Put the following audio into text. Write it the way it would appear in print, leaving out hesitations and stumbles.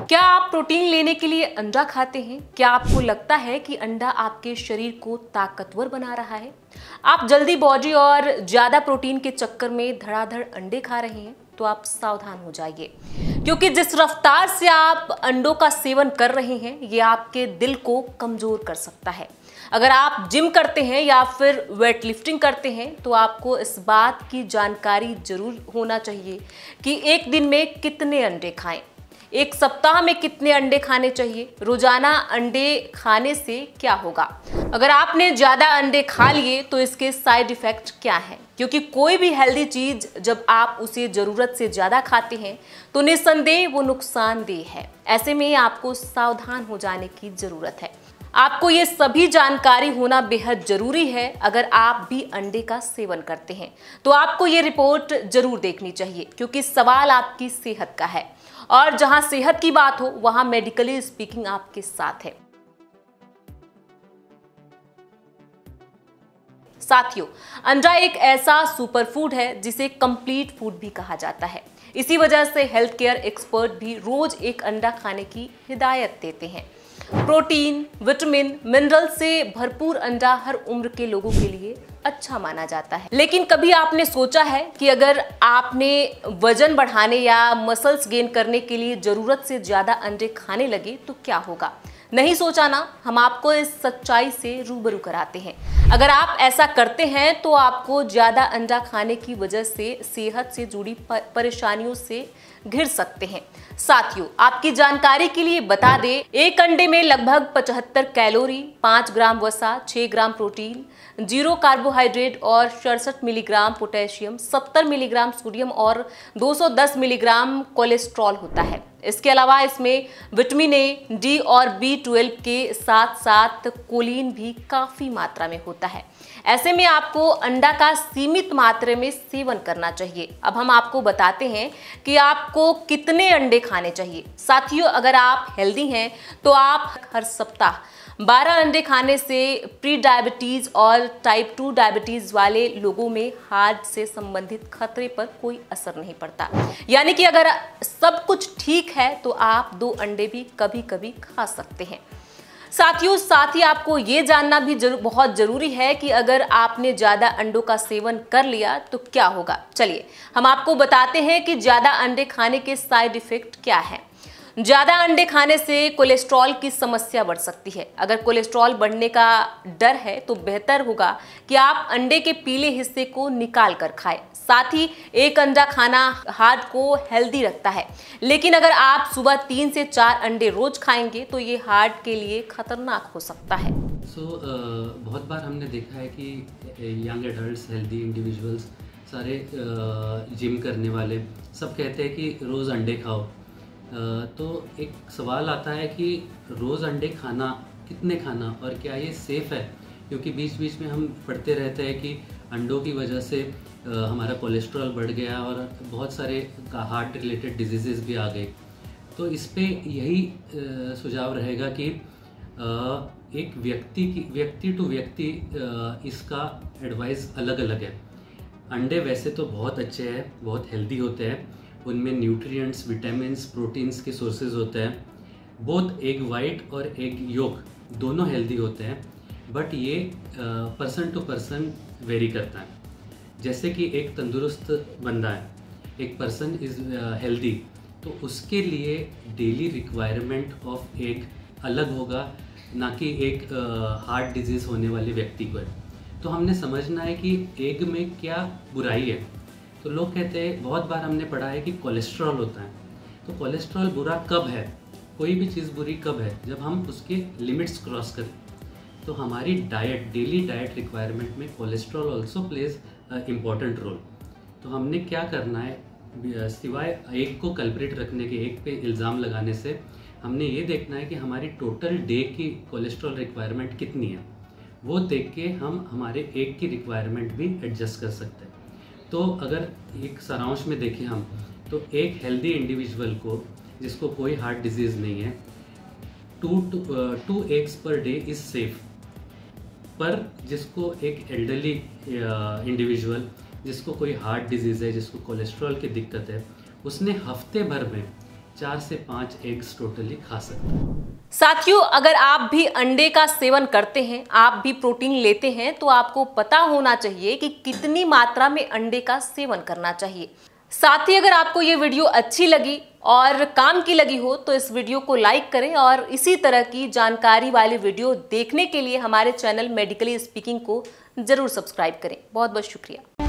क्या आप प्रोटीन लेने के लिए अंडा खाते हैं? क्या आपको लगता है कि अंडा आपके शरीर को ताकतवर बना रहा है? आप जल्दी बॉडी और ज्यादा प्रोटीन के चक्कर में धड़ाधड़ अंडे खा रहे हैं? तो आप सावधान हो जाइए, क्योंकि जिस रफ्तार से आप अंडों का सेवन कर रहे हैं ये आपके दिल को कमजोर कर सकता है। अगर आप जिम करते हैं या फिर वेट लिफ्टिंग करते हैं तो आपको इस बात की जानकारी जरूर होना चाहिए कि एक दिन में कितने अंडे खाएं, एक सप्ताह में कितने अंडे खाने चाहिए, रोजाना अंडे खाने से क्या होगा। अगर आपने ज्यादा अंडे खा लिए तो इसके साइड इफेक्ट क्या है, क्योंकि कोई भी हेल्दी चीज जब आप उसे जरूरत से ज्यादा खाते हैं तो निस्संदेह वो नुकसानदेह है। ऐसे में आपको सावधान हो जाने की जरूरत है। आपको ये सभी जानकारी होना बेहद जरूरी है। अगर आप भी अंडे का सेवन करते हैं तो आपको ये रिपोर्ट जरूर देखनी चाहिए, क्योंकि सवाल आपकी सेहत का है और जहां सेहत की बात हो वहां मेडिकली स्पीकिंग आपके साथ है। साथियों, अंडा एक ऐसा सुपर फूड है जिसे कंप्लीट फूड भी कहा जाता है। इसी वजह से हेल्थ केयर एक्सपर्ट भी रोज एक अंडा खाने की हिदायत देते हैं। प्रोटीन, विटामिन, मिनरल से भरपूर अंडा हर उम्र के लोगों के लिए अच्छा माना जाता है। लेकिन कभी आपने सोचा है कि अगर आपने वजन बढ़ाने या मसल्स गेन करने के लिए जरूरत से ज्यादा अंडे खाने लगे तो क्या होगा? नहीं सोचा ना? हम आपको इस सच्चाई से रूबरू कराते हैं। अगर आप ऐसा करते हैं तो आपको ज्यादा अंडा खाने की वजह से सेहत से जुड़ी परेशानियों से घिर सकते हैं। साथियों, आपकी जानकारी के लिए बता दें, एक अंडे में लगभग 75 कैलोरी, 5 ग्राम वसा, 6 ग्राम प्रोटीन, 0 कार्बोहाइड्रेट और 67 मिलीग्राम पोटेशियम, 70 मिलीग्राम सोडियम और 210 मिलीग्राम कोलेस्ट्रॉल होता है। इसके अलावा इसमें विटामिन ए, डी और B12 के साथ साथ कोलिन भी काफी मात्रा में होता है। ऐसे में आपको अंडा का सीमित मात्रा में सेवन करना चाहिए। अब हम आपको बताते हैं कि आपको कितने अंडे खाने चाहिए। साथियों, अगर आप हेल्दी हैं तो आप हर सप्ताह 12 अंडे खाने से प्री डायबिटीज और टाइप 2 डायबिटीज वाले लोगों में हार्ट से संबंधित खतरे पर कोई असर नहीं पड़ता। यानी कि अगर सब कुछ ठीक है तो आप 2 अंडे भी कभी कभी खा सकते हैं। साथियों, साथ ही आपको ये जानना भी बहुत जरूरी है कि अगर आपने ज्यादा अंडों का सेवन कर लिया तो क्या होगा। चलिए हम आपको बताते हैं कि ज्यादा अंडे खाने के साइड इफेक्ट क्या है। ज्यादा अंडे खाने से कोलेस्ट्रॉल की समस्या बढ़ सकती है। अगर कोलेस्ट्रॉल बढ़ने का डर है तो बेहतर होगा कि आप अंडे के पीले हिस्से को निकाल कर खाएं। साथ ही एक अंडा खाना हार्ट को हेल्दी रखता है, लेकिन अगर आप सुबह 3 से 4 अंडे रोज खाएंगे तो ये हार्ट के लिए खतरनाक हो सकता है। बहुत बार हमने देखा है कि यंग एडल्ट्स, हेल्दी इंडिविजुअल्स, सारे जिम करने वाले सब कहते हैं कि रोज़ अंडे खाओ। तो एक सवाल आता है कि रोज़ अंडे खाना, कितने खाना और क्या ये सेफ़ है? क्योंकि बीच बीच में हम पढ़ते रहते हैं कि अंडों की वजह से हमारा कोलेस्ट्रॉल बढ़ गया और बहुत सारे हार्ट रिलेटेड डिजीज़ेस भी आ गए। तो इस पे यही सुझाव रहेगा कि एक व्यक्ति टू व्यक्ति इसका एडवाइस अलग अलग है। अंडे वैसे तो बहुत अच्छे हैं, बहुत हेल्दी होते हैं, उनमें न्यूट्रिएंट्स, विटामिन्स, प्रोटीन्स के सोर्सेज होते हैं। बोथ एग वाइट और एग योक दोनों हेल्दी होते हैं, बट ये पर्सन टू पर्सन वेरी करता है। जैसे कि एक तंदुरुस्त बंदा है, एक पर्सन इज़ हेल्दी, तो उसके लिए डेली रिक्वायरमेंट ऑफ एग अलग होगा, ना कि एक हार्ट डिजीज़ होने वाले व्यक्ति को है। तो हमने समझना है कि एग में क्या बुराई है। तो लोग कहते हैं, बहुत बार हमने पढ़ा है कि कोलेस्ट्रॉल होता है। तो कोलेस्ट्रॉल बुरा कब है, कोई भी चीज़ बुरी कब है? जब हम उसके लिमिट्स क्रॉस करें। तो हमारी डाइट, डेली डाइट रिक्वायरमेंट में cholesterol also plays important role. तो हमने क्या करना है, सिवाय एक को कल्प्रिट रखने के, एक पे इल्ज़ाम लगाने से, हमने ये देखना है कि हमारी टोटल डे की कोलेस्ट्रॉल रिक्वायरमेंट कितनी है। वो देख के हम हमारे एक की रिक्वायरमेंट भी एडजस्ट कर सकते हैं। तो अगर एक सारांश में देखें हम, तो एक हेल्दी इंडिविजुअल को, जिसको कोई हार्ट डिजीज़ नहीं है, 2 eggs per day is safe. पर जिसको एक एल्डरली इंडिविजुअल, जिसको कोई हार्ट डिजीज़ है, जिसको कोलेस्ट्रॉल की दिक्कत है, उसने हफ्ते भर में 4 से 5 एग्स टोटली खा सकते हैं। साथियों, अगर आप भी अंडे का सेवन करते हैं, आप भी प्रोटीन लेते हैं, तो आपको पता होना चाहिए कि कितनी मात्रा में अंडे का सेवन करना चाहिए। साथ ही अगर आपको ये वीडियो अच्छी लगी और काम की लगी हो तो इस वीडियो को लाइक करें और इसी तरह की जानकारी वाली वीडियो देखने के लिए हमारे चैनल मेडिकली स्पीकिंग को जरूर सब्सक्राइब करें। बहुत बहुत शुक्रिया।